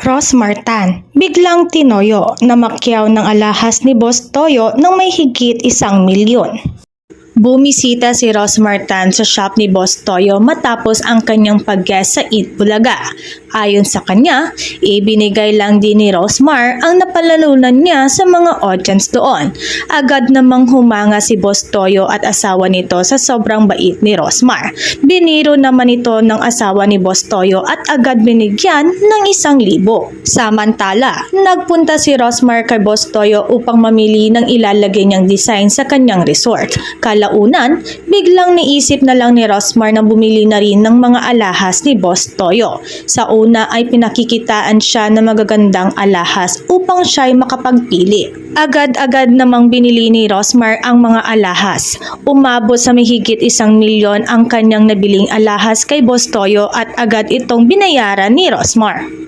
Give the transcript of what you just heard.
Rosmar Tan, biglang tinoyo na makyaw ng alahas ni Boss Toyo ng may higit 1 milyon. Bumisita si Rosmar Tan sa shop ni Boss Toyo matapos ang kanyang pag-guest sa Eat Bulaga. Ayon sa kanya, ibinigay lang din ni Rosmar ang napalalunan niya sa mga audience doon. Agad namang humanga si Boss Toyo at asawa nito sa sobrang bait ni Rosmar. Biniro naman ito ng asawa ni Boss Toyo at agad binigyan ng 1,000. Samantala, nagpunta si Rosmar kay Boss Toyo upang mamili ng ilalagay niyang design sa kanyang resort. Kalaunan, biglang naisip na lang ni Rosmar na bumili na rin ng mga alahas ni Boss Toyo. Sa una ay pinakikitaan siya ng magagandang alahas upang siya ay makapagpili. Agad-agad namang binili ni Rosmar ang mga alahas. Umabot sa mahigit 1 milyon ang kanyang nabiling alahas kay Boss Toyo at agad itong binayaran ni Rosmar.